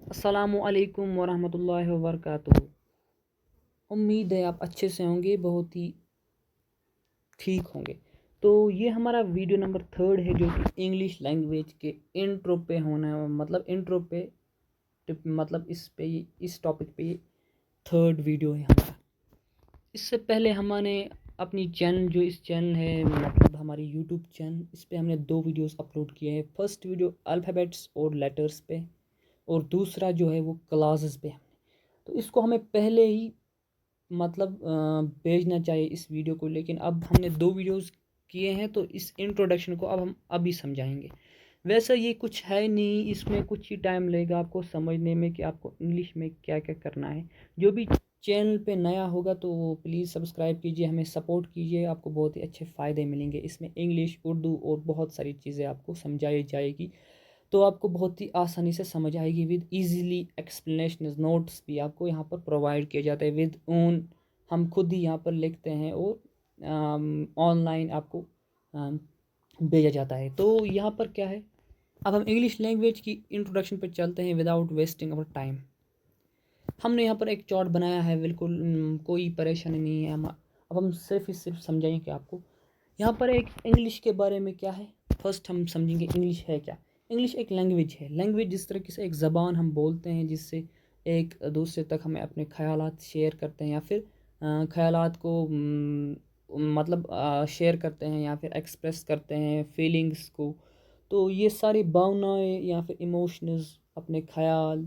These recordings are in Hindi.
अस्सलामुअलैकुम वरहमतुल्लाहि वबरकातुहू। उम्मीद है आप अच्छे से होंगे, बहुत ही ठीक होंगे। तो ये हमारा वीडियो नंबर 3 है जो कि इंग्लिश लैंग्वेज के इंट्रो पे होना है, मतलब इंट्रो पे मतलब इस टॉपिक पे ये 3rd वीडियो है हमारा। इससे पहले हमने अपनी चैनल, जो इस चैनल है मतलब हमारी यूट्यूब चैनल, इस पे हमने 2 वीडियोस अपलोड किए हैं। फर्स्ट वीडियो अल्फ़ाबेट्स और लेटर्स पे, और दूसरा जो है वो क्लासेस पे। तो इसको हमें पहले ही मतलब भेजना चाहिए इस वीडियो को, लेकिन अब हमने 2 वीडियोस किए हैं तो इस इंट्रोडक्शन को अब हम अभी समझाएंगे। वैसे ये कुछ है नहीं, इसमें कुछ ही टाइम लगेगा आपको समझने में कि आपको इंग्लिश में क्या क्या करना है। जो भी चैनल पे नया होगा तो वो प्लीज़ सब्सक्राइब कीजिए, हमें सपोर्ट कीजिए, आपको बहुत ही अच्छे फ़ायदे मिलेंगे इसमें। इंग्लिश, उर्दू और बहुत सारी चीज़ें आपको समझाई जाएगी, तो आपको बहुत ही आसानी से समझ आएगी। विद इजीली एक्सप्लेनेशन, नोट्स भी आपको यहाँ पर प्रोवाइड किए जाते हैं विद ओन, हम खुद ही यहाँ पर लिखते हैं और ऑनलाइन आपको भेजा जाता है। तो यहाँ पर क्या है, अब हम इंग्लिश लैंग्वेज की इंट्रोडक्शन पर चलते हैं विदाउट वेस्टिंग अवर टाइम। हमने यहाँ पर एक चार्ट बनाया है, बिल्कुल कोई परेशानी नहीं है। अब हम सिर्फ ही सिर्फ समझाएंगे आपको यहाँ पर एक इंग्लिश के बारे में क्या है। फर्स्ट हम समझेंगे इंग्लिश है क्या। इंग्लिश एक लैंग्वेज है। लैंग्वेज जिस तरीके से एक ज़बान हम बोलते हैं जिससे एक दूसरे तक हमें अपने ख़यालात शेयर करते हैं, या फिर ख़यालात को मतलब शेयर करते हैं, या फिर एक्सप्रेस करते हैं फीलिंग्स को। तो ये सारी भावनाएं या फिर इमोशंस, अपने ख्याल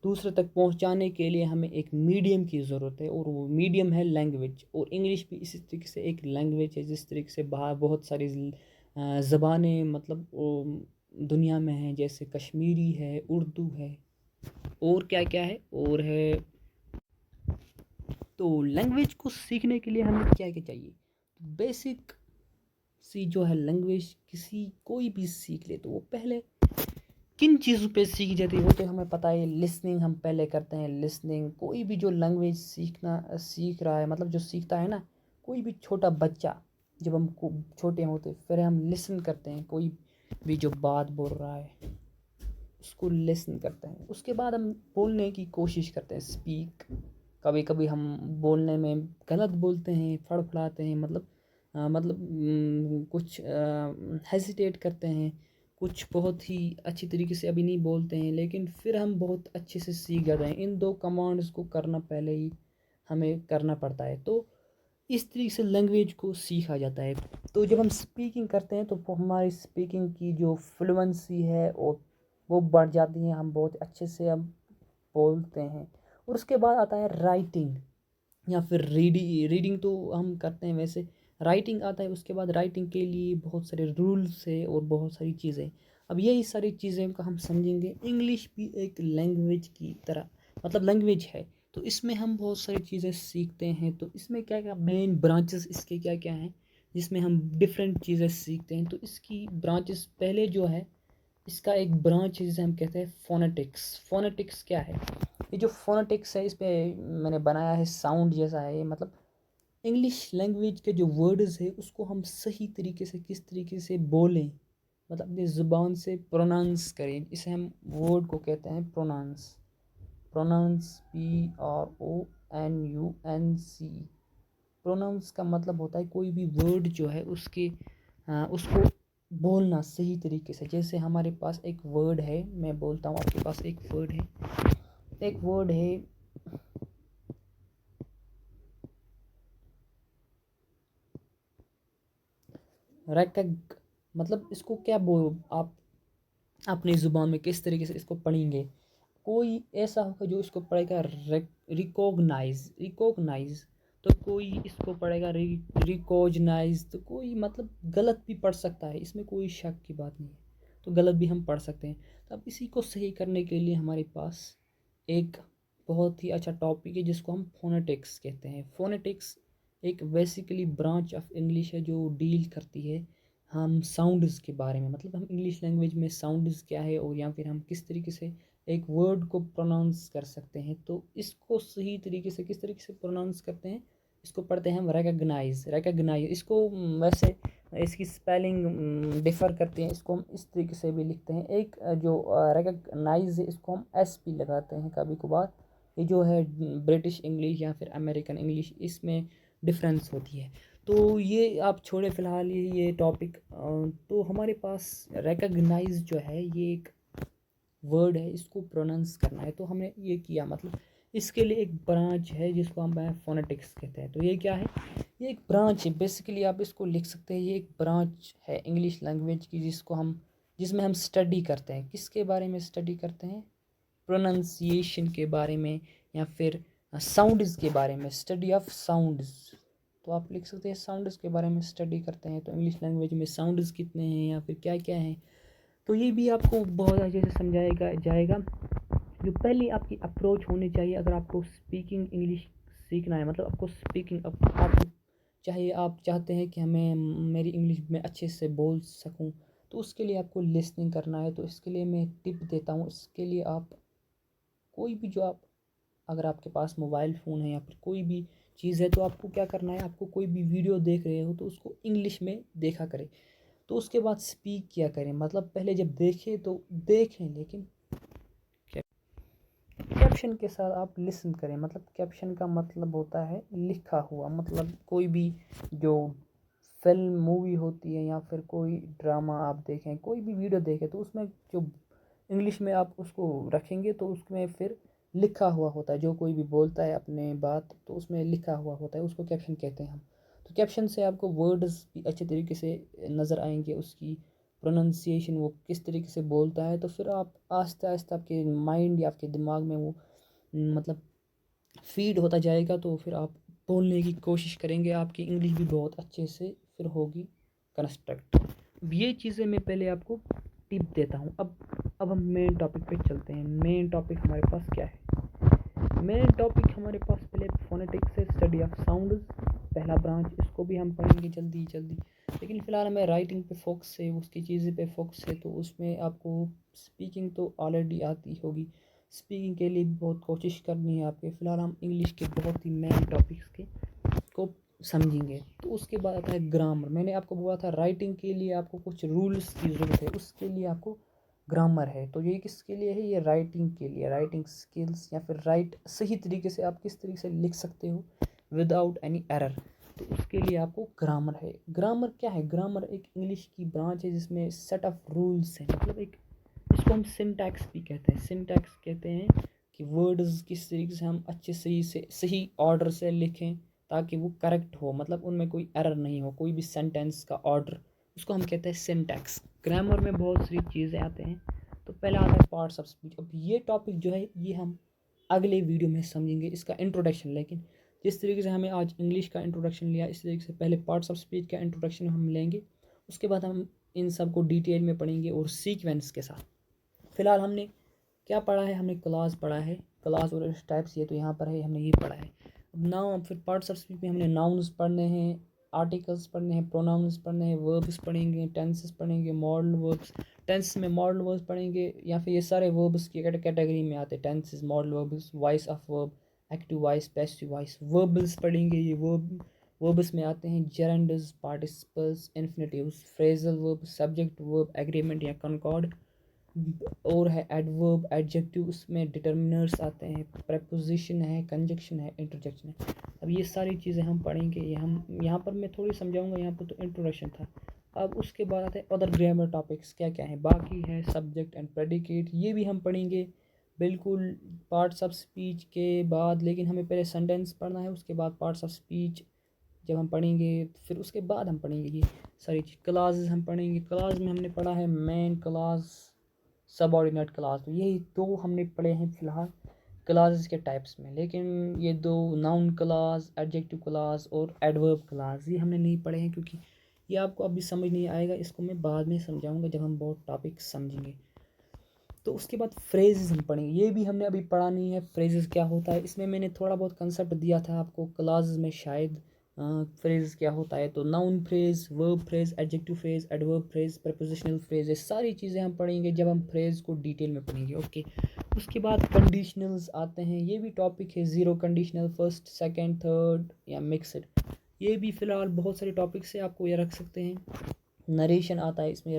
दूसरे तक पहुंचाने के लिए हमें एक मीडियम की ज़रूरत है, और वो मीडियम है लैंग्वेज। और इंग्लिश भी इसी तरीके से एक लैंग्वेज है, जिस तरीके से बाहर बहुत सारी ज़बानें मतलब दुनिया में हैं, जैसे कश्मीरी है, उर्दू है, और क्या क्या है और है। तो लैंग्वेज को सीखने के लिए हमें क्या क्या चाहिए। बेसिक सी जो है लैंग्वेज, किसी कोई भी सीख ले तो वो पहले किन चीज़ों पे सीखी जाती है वो तो हमें पता है। लिसनिंग हम पहले करते हैं। लिसनिंग, कोई भी जो लैंग्वेज सीख रहा है, मतलब जो सीखता है ना, कोई भी छोटा बच्चा, जब हम छोटे होते फिर हम लिसन करते हैं, कोई भी जो बात बोल रहा है उसको लिसन करते हैं। उसके बाद हम बोलने की कोशिश करते हैं, स्पीक। कभी कभी हम बोलने में गलत बोलते हैं, फड़फड़ाते हैं, मतलब कुछ हेजिटेट करते हैं, कुछ बहुत ही अच्छी तरीके से अभी नहीं बोलते हैं, लेकिन फिर हम बहुत अच्छे से सीख जाते हैं। इन 2 कमांड्स को करना पहले ही हमें करना पड़ता है, तो इस तरीके से लैंग्वेज को सीखा जाता है। तो जब हम स्पीकिंग करते हैं तो वो हमारी स्पीकिंग की जो फ्लुएंसी है और वो बढ़ जाती है, हम बहुत अच्छे से हम बोलते हैं। और उसके बाद आता है राइटिंग या फिर रीडिंग तो हम करते हैं वैसे। राइटिंग आता है, उसके बाद राइटिंग के लिए बहुत सारे रूल्स है और बहुत सारी चीज़ें। अब यही सारी चीज़ें का हम समझेंगे। इंग्लिश भी एक लैंग्वेज की तरह मतलब लैंग्वेज है, तो इसमें हम बहुत सारी चीज़ें सीखते हैं। तो इसमें क्या क्या मेन ब्रांचेस इसके क्या क्या हैं जिसमें हम डिफरेंट चीज़ें सीखते हैं। तो इसकी ब्रांचेस पहले जो है, इसका एक ब्रांच है जिसे हम कहते हैं फोनेटिक्स। फोनेटिक्स क्या है, ये जो फोनेटिक्स है इस पे मैंने बनाया है साउंड जैसा है ये, मतलब इंग्लिश लैंग्वेज के जो वर्ड्स है उसको हम सही तरीके से किस तरीके से बोलें, मतलब अपनी ज़ुबान से प्रोनाउंस करें, इसे हम वर्ड को कहते हैं प्रोनाउंस। Pronounce, PRONUNC। प्रोनाउंस का मतलब होता है कोई भी वर्ड जो है उसको बोलना सही तरीके से। जैसे हमारे पास एक वर्ड है, मैं बोलता हूँ आपके पास एक वर्ड है, एक वर्ड है रेकग। मतलब इसको क्या बोल आप अपनी ज़ुबान में किस तरीके से इसको पढ़ेंगे। कोई ऐसा होगा जो इसको पढ़ेगा रिकॉग्नाइज, तो कोई इसको पढ़ेगा रिकॉग्नाइज, तो कोई मतलब गलत भी पढ़ सकता है, इसमें कोई शक की बात नहीं है, तो गलत भी हम पढ़ सकते हैं। तो अब इसी को सही करने के लिए हमारे पास एक बहुत ही अच्छा टॉपिक है जिसको हम फोनेटिक्स कहते हैं। फोनेटिक्स एक बेसिकली ब्रांच ऑफ इंग्लिश है जो डील करती है हम साउंड्स के बारे में, मतलब हम इंग्लिश लैंग्वेज में साउंड्स क्या है, और या फिर हम किस तरीके से एक वर्ड को प्रोनाउंस कर सकते हैं। तो इसको सही तरीके से किस तरीके से प्रोनाउंस करते हैं, इसको पढ़ते हैं हम रिकग्नाइज। इसको वैसे इसकी स्पेलिंग डिफ़र करती है, इसको हम इस तरीके से भी लिखते हैं। एक जो रिकग्नाइज है इसको हम एस पी लगाते हैं कभी कभार। ये जो है ब्रिटिश इंग्लिश या फिर अमेरिकन इंग्लिश, इसमें डिफरेंस होती है। तो ये आप छोड़े फ़िलहाल ये टॉपिक। तो हमारे पास रिकग्नाइज जो है ये एक वर्ड है, इसको प्रोनाउंस करना है। तो हमने ये किया, मतलब इसके लिए एक ब्रांच है जिसको हम फोनेटिक्स कहते हैं। तो ये क्या है, ये एक ब्रांच है बेसिकली, आप इसको लिख सकते हैं। ये एक ब्रांच है इंग्लिश लैंग्वेज की जिसमें हम स्टडी करते हैं। किसके बारे में स्टडी करते हैं? प्रोनाउंसिएशन के बारे में, या फिर साउंड्स के बारे में, स्टडी ऑफ साउंड्स। तो आप लिख सकते हैं साउंड्स के बारे में स्टडी करते हैं। तो इंग्लिश लैंग्वेज में साउंड्स कितने हैं या फिर क्या क्या हैं, तो ये भी आपको बहुत अच्छे से समझाएगा जाएगा। जो पहली आपकी अप्रोच होनी चाहिए अगर आपको स्पीकिंग इंग्लिश सीखना है, मतलब आपको स्पीकिंग आप चाहे आप चाहते हैं कि हमें मेरी इंग्लिश में अच्छे से बोल सकूं, तो उसके लिए आपको लिसनिंग करना है। तो इसके लिए मैं टिप देता हूँ। इसके लिए आप कोई भी जो आप अगर आपके पास मोबाइल फ़ोन है या फिर कोई भी चीज़ है, तो आपको क्या करना है, आपको कोई भी वीडियो देख रहे हो तो उसको इंग्लिश में देखा करें। तो उसके बाद स्पीक किया करें, मतलब पहले जब देखें तो देखें, लेकिन कैप्शन के साथ आप लिसन करें। मतलब कैप्शन का मतलब होता है लिखा हुआ, मतलब कोई भी जो फिल्म मूवी होती है या फिर कोई ड्रामा आप देखें, कोई भी वीडियो देखें, तो उसमें जो इंग्लिश में आप उसको रखेंगे तो उसमें फिर लिखा हुआ होता है। जो कोई भी बोलता है अपने बात, तो उसमें लिखा हुआ होता है, उसको कैप्शन कहते हैं हम। तो कैप्शन से आपको वर्ड्स भी अच्छे तरीके से नज़र आएंगे, उसकी प्रोनंसिएशन वो किस तरीके से बोलता है। तो फिर आप आहिस्ता आहिस्ता आपके माइंड या आपके दिमाग में वो मतलब फीड होता जाएगा। तो फिर आप बोलने की कोशिश करेंगे, आपकी इंग्लिश भी बहुत अच्छे से फिर होगी कंस्ट्रक्ट। ये चीज़ें मैं पहले आपको टिप देता हूँ। अब हम मेन टॉपिक पे चलते हैं। मेन टॉपिक हमारे पास क्या है? मेन टॉपिक हमारे पास पहले फोनेटिक्स है, स्टडी ऑफ साउंड, पहला ब्रांच। इसको भी हम पढ़ेंगे जल्दी जल्दी, लेकिन फ़िलहाल हमें राइटिंग पे फोकस है, उसकी चीज़ें पे फोकस है। तो उसमें आपको स्पीकिंग तो ऑलरेडी आती होगी, स्पीकिंग के लिए भी बहुत कोशिश करनी है आपके। फ़िलहाल हम इंग्लिश के बहुत ही मेन टॉपिक्स को समझेंगे। तो उसके बाद आता है ग्रामर। मैंने आपको बोला था राइटिंग के लिए आपको कुछ रूल्स की ज़रूरत है, उसके लिए आपको ग्रामर है। तो ये किसके लिए है? ये राइटिंग के लिए, राइटिंग स्किल्स, या फिर राइट सही तरीके से आप किस तरीके से लिख सकते हो विदाउट एनी एरर। तो उसके लिए आपको ग्रामर है। ग्रामर क्या है? ग्रामर एक इंग्लिश की ब्रांच है जिसमें सेट ऑफ रूल्स हैं, मतलब एक, इसको हम सिंटैक्स भी कहते हैं। सिंटैक्स कहते हैं कि वर्ड्स किस तरीके से हम अच्छे सही ऑर्डर से लिखें ताकि वो करेक्ट हो, मतलब उनमें कोई एरर नहीं हो, कोई भी सेंटेंस का ऑर्डर, उसको हम कहते हैं सिंटैक्स। ग्रामर में बहुत सारी चीज़ें आते हैं। तो पहला आता है पार्ट्स ऑफ स्पीच। अब ये टॉपिक जो है ये हम अगले वीडियो में समझेंगे, इसका इंट्रोडक्शन। लेकिन जिस तरीके से हमें आज इंग्लिश का इंट्रोडक्शन लिया, इस तरीके से पहले पार्ट्स ऑफ स्पीच का इंट्रोडक्शन हम लेंगे, उसके बाद हम इन सब को डिटेल में पढ़ेंगे और सीक्वेंस के साथ। फ़िलहाल हमने क्या पढ़ा है? हमने क्लास पढ़ा है, क्लास और टाइप्स, ये तो यहाँ पर है, हमने ये पढ़ा है। अब नाउन, फिर पार्ट्स ऑफ स्पीच में हमने नाउन्स पढ़ने हैं, आर्टिकल्स पढ़ने हैं, प्रोनाउंस पढ़ने हैं, वर्ब्स पढ़ेंगे, टेंसेस पढ़ेंगे, मॉडल वर्ब्स। टेंस में मॉडल वर्ब्स पढ़ेंगे, या फिर ये सारे वर्ब्स की कैटेगरी में आते हैं। Tenses, modal verbs, voice of verb, active voice, passive voice. Verbals पढ़ेंगे, ये वर्ब्स में आते हैं gerunds, participles, infinitives, phrasal verb, subject verb, agreement या कॉन्कॉर्ड। और है एडवर्ब, एडजेक्टिव, उसमें डिटर्मिनर्स आते हैं, प्रेपोजिशन है, कंजक्शन है, इंटरजेक्शन है। अब ये सारी चीज़ें हम पढ़ेंगे। ये हम यहाँ पर मैं थोड़ी समझाऊंगा, यहाँ पर तो इंट्रोडक्शन था। अब उसके बाद आते हैं अदर ग्रामर टॉपिक्स, क्या क्या है बाकी है, सब्जेक्ट एंड प्रेडिकेट, ये भी हम पढ़ेंगे बिल्कुल पार्ट्स ऑफ स्पीच के बाद। लेकिन हमें पहले सेंटेंस पढ़ना है, उसके बाद पार्ट्स ऑफ स्पीच जब हम पढ़ेंगे, फिर उसके बाद हम पढ़ेंगे ये सारी चीज़। क्लासेस हम पढ़ेंगे, क्लास में हमने पढ़ा है मेन क्लास, सबऑर्डिनेट क्लास। तो यही दो हमने पढ़े हैं फ़िलहाल क्लासेस के टाइप्स में। लेकिन ये दो, नाउन क्लास, एडजेक्टिव क्लास और एडवर्ब क्लास, ये हमने नहीं पढ़े हैं, क्योंकि ये आपको अभी समझ नहीं आएगा, इसको मैं बाद में समझाऊंगा जब हम बहुत टॉपिक समझेंगे। तो उसके बाद फ्रेजेस हम पढ़ेंगे, ये भी हमने अभी पढ़ा नहीं है। फ्रेजेस क्या होता है, इसमें मैंने थोड़ा बहुत कंसेप्ट दिया था आपको क्लासेस में शायद, फ्रेज क्या होता है, तो noun phrase, verb phrase, adjective phrase, adverb phrase, prepositional phrase, ये सारी चीज़ें हम पढ़ेंगे जब हम फ्रेज को डिटेल में पढ़ेंगे। ओके, उसके बाद कंडीशनल्स आते हैं, ये भी टॉपिक है, zero conditional, first, second, third या मिक्सड, ये भी फ़िलहाल बहुत सारे टॉपिक से आपको ये रख सकते हैं। नरेशन आता है इसमें,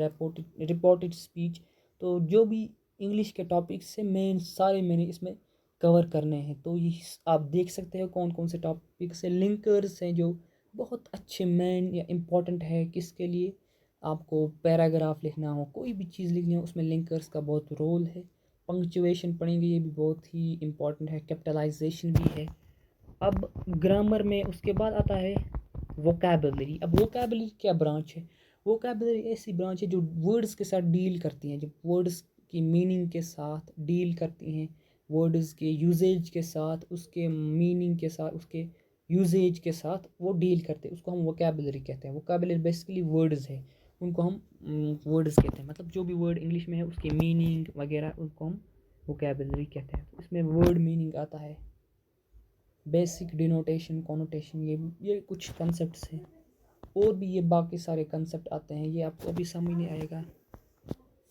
रिपोर्टेड स्पीच, तो जो भी इंग्लिश के टॉपिक्स से मेन सारे मैंने इसमें कवर करने हैं। तो ये आप देख सकते हो कौन कौन से टॉपिक्स हैं, लिंकर्स हैं जो बहुत अच्छे मेन या इम्पोर्टेंट है किसके लिए, आपको पैराग्राफ लिखना हो, कोई भी चीज़ लिखनी हो, उसमें लिंकर्स का बहुत रोल है। पंक्चुएशन पढ़ेंगे, ये भी बहुत ही इम्पोर्टेंट है, कैपिटलाइजेशन भी है। अब ग्रामर में उसके बाद आता है वोकैबुलरी। अब वोकैबुलरी क्या ब्रांच है, वोकैबुलरी ऐसी ब्रांच है जो वर्ड्स के साथ डील करती हैं, जो वर्ड्स की मीनिंग के साथ डील करती हैं, वर्ड्स के यूजेज के साथ, उसके मीनिंग के साथ, उसके यूजेज के साथ वो डील करते हैं, उसको हम वोकैबुलरी कहते हैं। वोकैबुलरी बेसिकली वर्ड्स है, उनको हम वर्ड्स कहते हैं, मतलब जो भी वर्ड इंग्लिश में है उसके मीनिंग वगैरह उनको हम वोकैबुलरी कहते हैं। तो इसमें वर्ड मीनिंग आता है, बेसिक डिनोटेशन, कॉनोटेशन, ये कुछ कंसेप्ट्स हैं, और भी ये बाकी सारे कंसेप्ट आते हैं, ये आपको अभी समझ नहीं आएगा।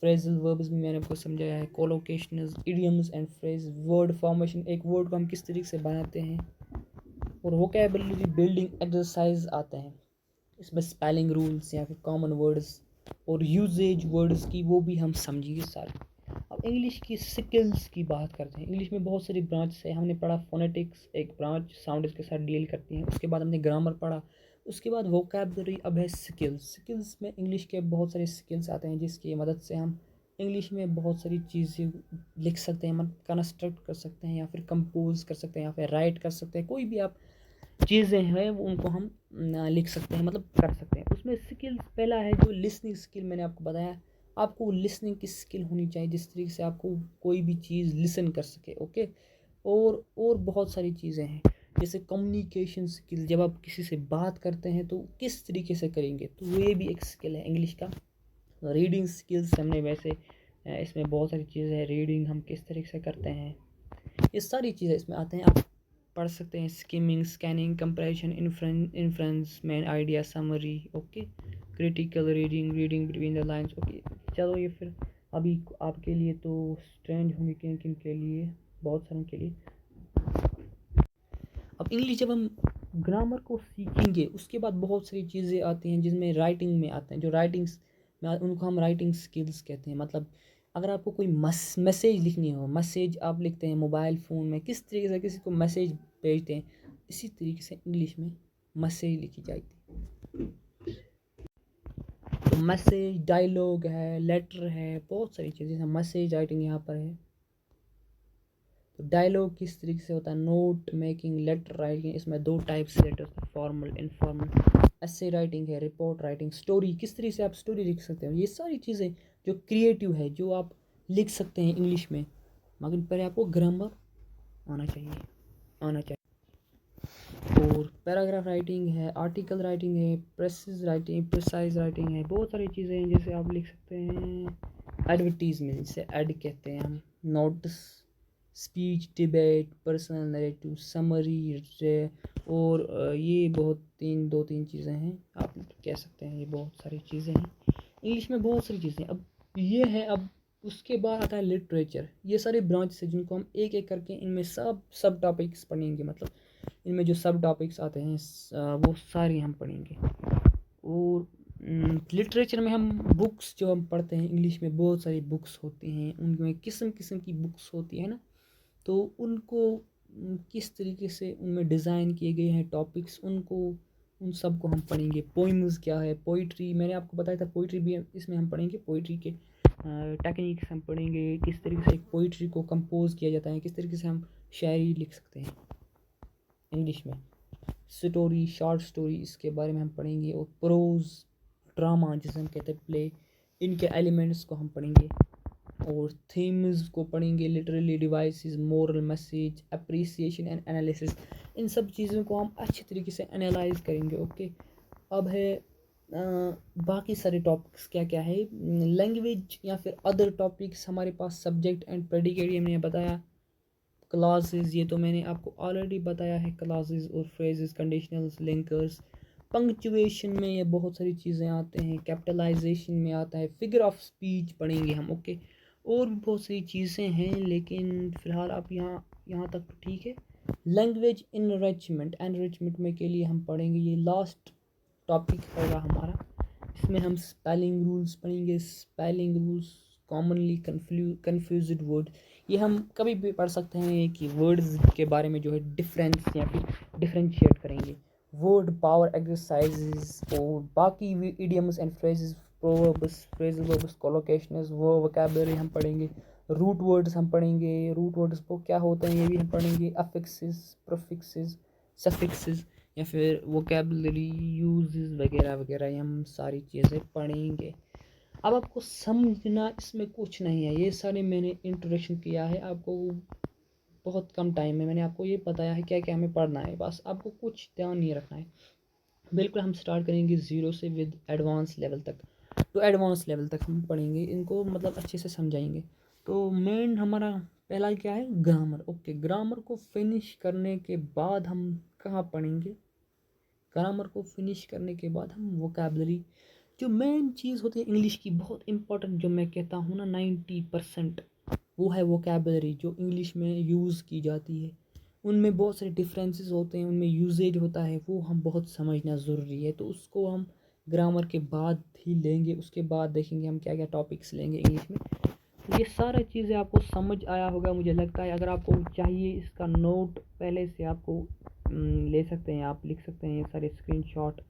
फ्रेजल वर्ब्स भी मैंने आपको समझाया है, collocationals, idioms and phrase, word formation, एक वर्ड को हम किस तरीके से बनाते हैं, और वोकैबुलरी बिल्डिंग एक्सरसाइज आते हैं, इसमें स्पेलिंग रूल्स या फिर कॉमन वर्ड्स और यूजेज वर्ड्स की वो भी हम समझेंगे सारे। अब इंग्लिश की स्किल्स की बात करते हैं। इंग्लिश में बहुत सारी ब्रांच है, हमने पढ़ा फोनेटिक्स एक ब्रांच साउंड्स के साथ डील करती है, उसके बाद हमने ग्रामर पढ़ा, उसके बाद वोकैबुलरी, अब है स्किल्स। स्किल्स में इंग्लिश के बहुत सारे स्किल्स आते हैं जिसकी मदद से हम इंग्लिश में बहुत सारी चीज़ें लिख सकते हैं, मतलब कंस्ट्रक्ट कर सकते हैं या फिर कंपोज कर सकते हैं या फिर राइट कर सकते हैं, कोई भी आप चीज़ें हैं वो उनको हम लिख सकते हैं, मतलब कर सकते हैं। उसमें स्किल्स पहला है जो लिसनिंग स्किल, मैंने आपको बताया आपको लिसनिंग की स्किल होनी चाहिए जिस तरीके से आपको कोई भी चीज़ लिसन कर सके। ओके, और बहुत सारी चीज़ें हैं जैसे कम्युनिकेशन स्किल, जब आप किसी से बात करते हैं तो किस तरीके से करेंगे, तो ये भी एक स्किल है इंग्लिश का। रीडिंग स्किल्स हमने वैसे इसमें बहुत सारी चीज़ें हैं, रीडिंग हम किस तरीके से करते हैं, ये सारी चीज़ें इसमें आते हैं, आप पढ़ सकते हैं। Skimming, scanning, comparison, inference, main idea, summary, okay, critical reading, reading between the lines. Okay, चलो ये फिर अभी आपके लिए तो स्ट्रेंज होंगे, किन किन के लिए, बहुत सारों के लिए। अब इंग्लिश जब हम ग्रामर को सीखेंगे उसके बाद बहुत सारी चीज़ें आती हैं जिसमें राइटिंग में आते हैं, जो राइटिंग्स में उनको हम राइटिंग स्किल्स कहते हैं। मतलब अगर आपको कोई मैसेज लिखनी हो, मैसेज आप लिखते हैं मोबाइल फ़ोन में, किस तरीके से किसी को मैसेज भेजते हैं, इसी तरीके से इंग्लिश में मैसेज लिखी जाती है। तो मैसेज, डायलॉग है, लेटर है, बहुत सारी चीज़ें, मैसेज राइटिंग यहाँ पर है। तो डायलॉग किस तरीके से होता है, नोट मेकिंग, लेटर राइटिंग, इसमें दो टाइप से लेटर होता है, फॉर्मल, इनफॉर्मल। एसे राइटिंग है, रिपोर्ट राइटिंग, स्टोरी, किस तरीके से आप स्टोरी लिख सकते हो, ये सारी चीज़ें जो क्रिएटिव है जो आप लिख सकते हैं इंग्लिश में, मगर पहले आपको ग्रामर आना चाहिए। और पैराग्राफ राइटिंग है, आर्टिकल राइटिंग है, प्रिसाइज राइटिंग है, बहुत सारी चीज़ें हैं जैसे आप लिख सकते हैं। एडवर्टीजमेंट, जिसे एड कहते हैं हम, notes, speech, debate, personal narrative, summary, और ये दो तीन चीज़ें हैं आप कह सकते हैं, ये बहुत सारी चीज़ें हैं इंग्लिश में, बहुत सारी चीज़ें। अब ये है, अब उसके बाद आता है लिटरेचर, ये सारे ब्रांच है जिनको हम एक एक करके इनमें सब टॉपिक्स पढ़ेंगे, मतलब इनमें जो सब टॉपिक्स आते हैं वो सारे हम पढ़ेंगे। और लिटरेचर में हम बुक्स जो हम पढ़ते हैं इंग्लिश में, बहुत सारी बुक्स होती हैं, उनमें किस्म किस्म की बुक्स होती है ना, तो उनको किस तरीके से उनमें डिज़ाइन किए गए हैं टॉपिक्स, उनको उन सब को हम पढ़ेंगे। पोइम्स क्या है, पोइट्री मैंने आपको बताया था, पोइट्री भी इसमें हम पढ़ेंगे, पोइट्री के टेक्निक्स हम पढ़ेंगे, किस तरीके से एक पोइट्री को कंपोज किया जाता है, किस तरीके से हम शायरी लिख सकते हैं इंग्लिश में। स्टोरी, शॉर्ट स्टोरी, इसके बारे में हम पढ़ेंगे। और प्रोज, ड्रामा जिसे हम कहते हैं प्ले, इनके एलिमेंट्स को हम पढ़ेंगे। और थीम्स को पढ़ेंगे, literally devices, moral message, appreciation and analysis, इन सब चीज़ों को हम अच्छी तरीके से एनालाइज करेंगे। ओके, अब है बाकी सारे टॉपिक्स क्या क्या है, लैंग्वेज या फिर अदर टॉपिक्स हमारे पास, सब्जेक्ट एंड प्रेडिकेट हमने बताया, क्लासेस, ये तो मैंने आपको ऑलरेडी बताया है, क्लासेस और फ्रेजेस, कंडीशनल्स, लिंकर्स। पंक्चुएशन में ये बहुत सारी चीज़ें आते हैं, कैपिटलाइजेशन में आता है, फिगर ऑफ स्पीच पढ़ेंगे हम, ओके। और भी बहुत सारी चीज़ें हैं, लेकिन फ़िलहाल आप यहाँ यहाँ तक तो ठीक है। लैंग्वेज इनरिचमेंट, एनरिचमेंट में के लिए हम पढ़ेंगे, ये लास्ट टॉपिक होगा हमारा। इसमें हम स्पेलिंग रूल्स पढ़ेंगे, spelling rules, commonly confused word. ये हम कभी भी पढ़ सकते हैं कि वर्ड्स के बारे में जो है डिफरेंस या फिर डिफरेंशिएट करेंगे। वर्ड पावर एक्सरसाइजेस और बाकी भी idioms and phrases, proverbs, phrasal verbs, collocations, वो वोकैबुलरी हम पढ़ेंगे। रूट वर्ड्स हम पढ़ेंगे, रूट वर्ड्स को क्या होते हैं ये भी हम पढ़ेंगे। अफिक्सेस, प्रीफिक्सेस, सफिक्सेस या फिर वोकैबुलरी यूजेस वगैरह वगैरह, ये हम सारी चीज़ें पढ़ेंगे। अब आपको समझना इसमें कुछ नहीं है, ये सारे मैंने इंट्रोडक्शन किया है, आपको बहुत कम टाइम में मैंने आपको ये बताया है क्या क्या हमें पढ़ना है, बस आपको कुछ ध्यान नहीं रखना है। बिल्कुल हम स्टार्ट करेंगे ज़ीरो से विद एडवांस लेवल तक। तो एडवांस लेवल तक हम पढ़ेंगे इनको, मतलब अच्छे से समझाएंगे। तो मेन हमारा पहला क्या है, ग्रामर, ओके। ग्रामर को फिनिश करने के बाद हम कहाँ पढ़ेंगे, ग्रामर को फिनिश करने के बाद हम वोकैबुलरी, जो मेन चीज़ होती है इंग्लिश की बहुत इंपॉर्टेंट, जो मैं कहता हूँ ना 90%, वो है वोकैबुलरी, जो इंग्लिश में यूज़ की जाती है। उनमें बहुत सारे डिफरेंसेस होते हैं, उनमें यूजेज होता है, वो हम बहुत समझना ज़रूरी है। तो उसको हम ग्रामर के बाद ही लेंगे, उसके बाद देखेंगे हम क्या क्या टॉपिक्स लेंगे इंग्लिश में। तो ये सारी चीज़ें आपको समझ आया होगा मुझे लगता है। अगर आपको चाहिए इसका नोट पहले से आपको ले सकते हैं, आप लिख सकते हैं, ये सारे स्क्रीनशॉट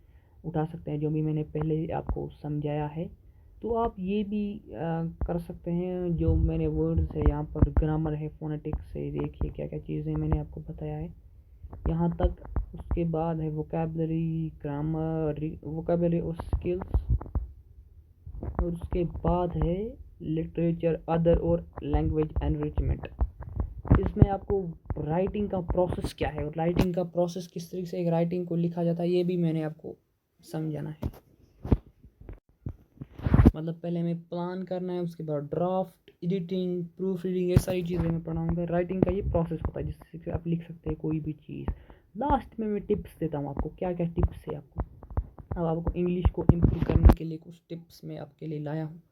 उठा सकते हैं जो भी मैंने पहले आपको समझाया है। तो आप ये भी कर सकते हैं, जो मैंने वर्ड्स है यहाँ पर, ग्रामर है, फोनेटिक्स है, देखिए क्या क्या चीज़ें मैंने आपको बताया है यहाँ तक। उसके बाद है वोकैबुलरी, ग्रामर, वोकैबुलरी और स्किल्स, और उसके बाद है लिटरेचर, अदर और लैंग्वेज एनरिचमेंट। इसमें आपको राइटिंग का प्रोसेस क्या है और राइटिंग का प्रोसेस किस तरीके से एक राइटिंग को लिखा जाता है, ये भी मैंने आपको समझाना है। मतलब पहले हमें प्लान करना है, उसके बाद ड्राफ्ट, एडिटिंग, प्रूफ रीडिंग, ये सारी चीज़ें मैं पढ़ाऊँगा। राइटिंग का ये प्रोसेस होता है जिससे आप लिख सकते हैं कोई भी चीज़। लास्ट में मैं टिप्स देता हूँ आपको, क्या क्या टिप्स है आपको। अब आपको इंग्लिश को इम्प्रूव करने के लिए कुछ टिप्स मैं आपके लिए लाया हूँ।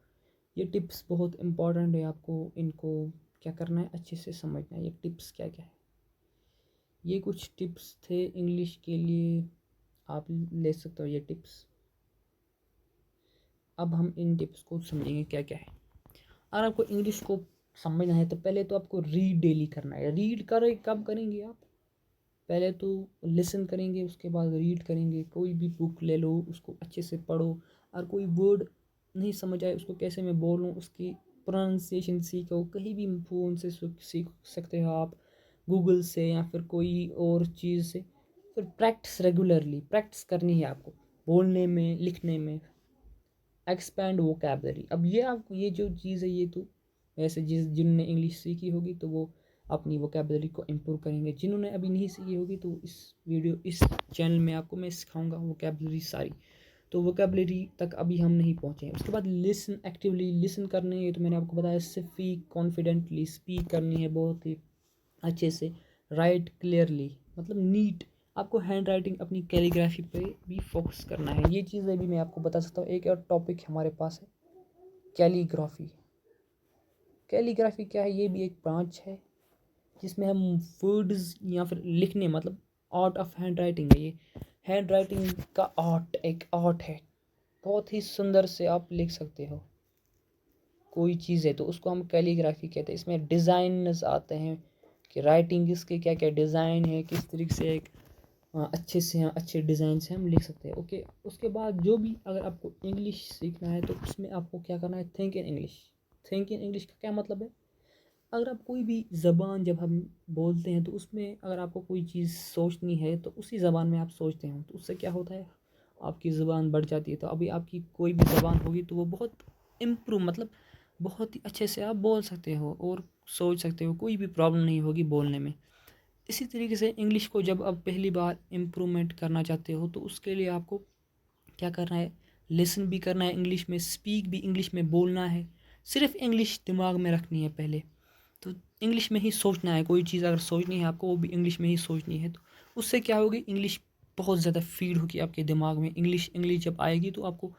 ये टिप्स बहुत इंपॉर्टेंट है, आपको इनको क्या करना है, अच्छे से समझना है। ये टिप्स क्या क्या है, ये कुछ टिप्स थे इंग्लिश के लिए, आप ले सकते हो ये टिप्स। अब हम इन टिप्स को समझेंगे क्या क्या है। अगर आपको इंग्लिश को समझना है तो पहले तो आपको रीड डेली करना है। रीड करें कब करेंगे आप, पहले तो लिसन करेंगे, उसके बाद रीड करेंगे। कोई भी बुक ले लो, उसको अच्छे से पढ़ो। और कोई वर्ड नहीं समझ आए उसको कैसे मैं बोलूँ, उसकी प्रोनाउंसिएशन सीखो। कहीं भी फ़ोन से सीख सकते हो आप, गूगल से या फिर कोई और चीज़ से। फिर प्रैक्टिस, रेगुलरली प्रैक्टिस करनी है आपको, बोलने में, लिखने में। एक्सपैंड वोकैबुलरी, अब ये आपको ये जो चीज़ है, ये तो वैसे जिन्होंने इंग्लिश सीखी होगी तो वो अपनी वोकैबुलरी को इम्प्रूव करेंगे। जिन्होंने अभी नहीं सीखी होगी तो इस चैनल में आपको मैं सिखाऊंगा वोकैबुलरी सारी। तो वोकैबुलरी तक अभी हम नहीं पहुँचे हैं। उसके बाद लिसन, एक्टिवली लिसन करने है, तो मैंने आपको बताया स्पीक कॉन्फिडेंटली, स्पीक करनी है बहुत ही अच्छे से। राइट क्लियरली, मतलब नीट, आपको हैंड राइटिंग, अपनी कैलीग्राफी पे भी फोकस करना है। ये चीज़ें भी मैं आपको बता सकता हूँ। एक और टॉपिक हमारे पास है कैलीग्राफी। कैलीग्राफी क्या है, ये भी एक ब्रांच है जिसमें हम वर्ड्स या फिर लिखने, मतलब आर्ट ऑफ हैंड राइटिंग है ये। हैंड राइटिंग का आर्ट एक आर्ट है, बहुत ही सुंदर से आप लिख सकते हो कोई चीज़ है तो उसको हम कैलीग्राफी कहते हैं। इसमें डिज़ाइनस आते हैं कि राइटिंग इसके क्या क्या डिज़ाइन है, किस तरीके से एक अच्छे से अच्छे डिज़ाइन से हम लिख सकते हैं, ओके। उसके बाद जो भी अगर आपको इंग्लिश सीखना है तो उसमें आपको क्या करना है, think in English. Think in English का क्या मतलब है, अगर आप कोई भी ज़बान जब हम बोलते हैं तो उसमें अगर आपको कोई चीज़ सोचनी है तो उसी ज़बान में आप सोचते हो, तो उससे क्या होता है, आपकी ज़बान बढ़ जाती है। तो अभी आपकी कोई भी ज़बान होगी तो वो बहुत इम्प्रूव, मतलब बहुत ही अच्छे से आप बोल सकते हो और सोच सकते हो, कोई भी प्रॉब्लम नहीं होगी बोलने में। इसी तरीके से इंग्लिश को जब आप पहली बार इम्प्रूवमेंट करना चाहते हो तो उसके लिए आपको क्या करना है, लिसन भी करना है इंग्लिश में, स्पीक भी इंग्लिश में बोलना है। सिर्फ इंग्लिश दिमाग में रखनी है पहले, तो इंग्लिश में ही सोचना है, कोई चीज़ अगर सोचनी है आपको वो भी इंग्लिश में ही सोचनी है। तो उससे क्या होगी, इंग्लिश बहुत ज़्यादा फीड होगी आपके दिमाग में। इंग्लिश जब आएगी तो आपको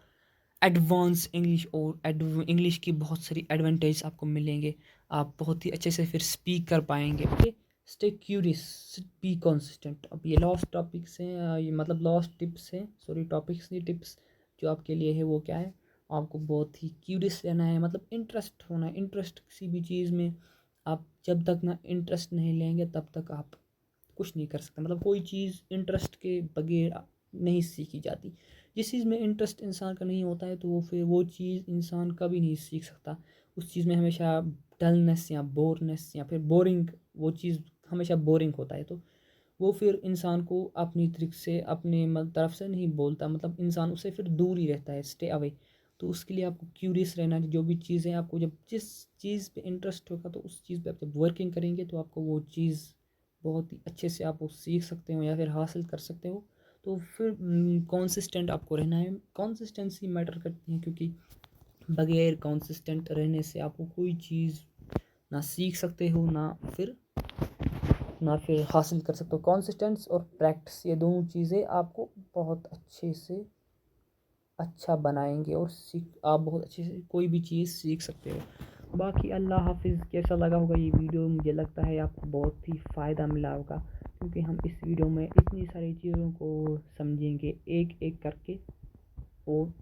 एडवांस इंग्लिश और इंग्लिश की बहुत सारी एडवांटेज आपको मिलेंगे। आप बहुत ही अच्छे से फिर स्पीक कर पाएंगे। Okay, stay curious, be consistent. अब ये लास्ट टॉपिक्स हैं, ये मतलब लास्ट टिप्स हैं, सॉरी टॉपिक्स नहीं टिप्स जो आपके लिए है। वो क्या है, आपको बहुत ही क्यूरियस रहना है, मतलब इंटरेस्ट होना है। इंटरेस्ट किसी भी चीज़ में, आप जब तक ना इंटरेस्ट नहीं लेंगे तब तक आप कुछ नहीं कर सकते। मतलब कोई चीज़ इंटरेस्ट के बगैर नहीं सीखी जाती। जिस चीज़ में इंटरेस्ट इंसान का नहीं होता है तो वो फिर वो चीज़ इंसान कभी नहीं सीख सकता। उस चीज़ में हमेशा डलनेस या बोरनेस या फिर बोरिंग, वो चीज़ हमेशा बोरिंग होता है। तो वो फिर इंसान को अपनी तरीके से अपने तरफ से नहीं बोलता, मतलब इंसान उससे फिर दूर ही रहता है, स्टे अवे। तो उसके लिए आपको क्यूरियस रहना है। जो भी चीज़ें आपको, जब जिस चीज़ पे इंटरेस्ट होगा तो उस चीज़ पे आप जब वर्किंग करेंगे तो आपको वो चीज़ बहुत ही अच्छे से आप वो सीख सकते हो या फिर हासिल कर सकते हो। तो फिर कॉन्सिस्टेंट आपको रहना है। कॉन्सिस्टेंसी मैटर करती है, क्योंकि बगैर कॉन्सिस्टेंट रहने से आपको कोई चीज़ ना सीख सकते हो ना फिर हासिल कर सकते हो। कॉन्सिस्टेंस और प्रैक्टिस, ये दोनों चीज़ें आपको बहुत अच्छे से अच्छा बनाएंगे और आप बहुत अच्छे से कोई भी चीज़ सीख सकते हो। बाकी अल्लाह हाफिज़। कैसा लगा होगा ये वीडियो, मुझे लगता है आपको बहुत ही फ़ायदा मिला होगा, क्योंकि हम इस वीडियो में इतनी सारी चीज़ों को समझेंगे एक एक करके और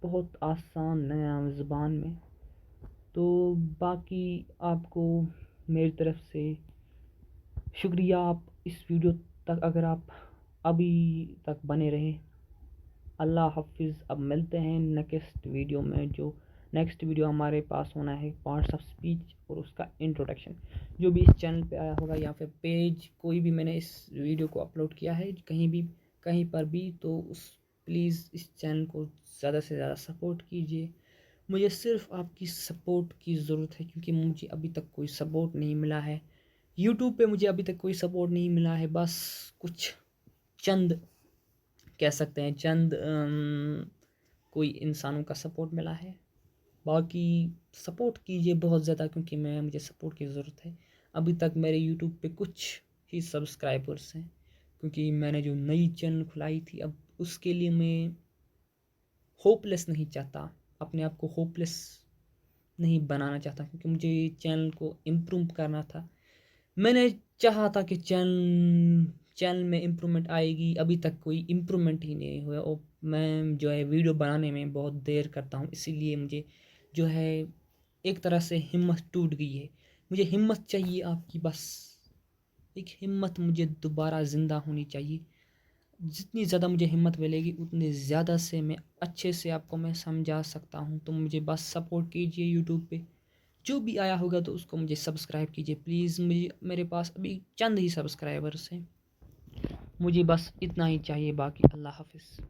बहुत आसान नया ज़ुबान में। तो बाकी आपको मेरी तरफ से शुक्रिया। आप इस वीडियो तक अगर आप अभी तक बने रहे। अल्लाह हाफिज़। अब मिलते हैं नेक्स्ट वीडियो में। जो नेक्स्ट वीडियो हमारे पास होना है पार्ट्स ऑफ स्पीच और उसका इंट्रोडक्शन। जो भी इस चैनल पे आया होगा या फिर पेज कोई भी मैंने इस वीडियो को अपलोड किया है कहीं पर भी, तो उस प्लीज़ इस चैनल को ज़्यादा से ज़्यादा सपोर्ट कीजिए। मुझे सिर्फ आपकी सपोर्ट की ज़रूरत है, क्योंकि मुझे अभी तक कोई सपोर्ट नहीं मिला है। यूट्यूब पे मुझे अभी तक कोई सपोर्ट नहीं मिला है। बस कुछ चंद कह सकते हैं, चंद कोई इंसानों का सपोर्ट मिला है। बाकी सपोर्ट कीजिए बहुत ज़्यादा, क्योंकि मुझे सपोर्ट की ज़रूरत है। अभी तक मेरे यूट्यूब पे कुछ ही सब्सक्राइबर्स हैं, क्योंकि मैंने जो नई चैनल खुलाई थी, अब उसके लिए मैं होपलेस नहीं चाहता, अपने आप को होपलेस नहीं बनाना चाहता, क्योंकि मुझे चैनल को इम्प्रूव करना था। मैंने चाहा था कि चैनल में इम्प्रूवमेंट आएगी, अभी तक कोई इम्प्रूवमेंट ही नहीं हुआ। और मैं जो है वीडियो बनाने में बहुत देर करता हूँ, इसीलिए मुझे जो है एक तरह से हिम्मत टूट गई है। मुझे हिम्मत चाहिए आपकी, बस एक हिम्मत मुझे दोबारा ज़िंदा होनी चाहिए। जितनी ज़्यादा मुझे हिम्मत मिलेगी उतनी ज़्यादा से मैं अच्छे से आपको मैं समझा सकता हूँ। तो मुझे बस सपोर्ट कीजिए यूट्यूब पे। जो भी आया होगा तो उसको मुझे सब्सक्राइब कीजिए प्लीज़। मेरे पास अभी चंद ही सब्सक्राइबर्स हैं, मुझे बस इतना ही चाहिए। बाकी अल्लाह हाफिज़।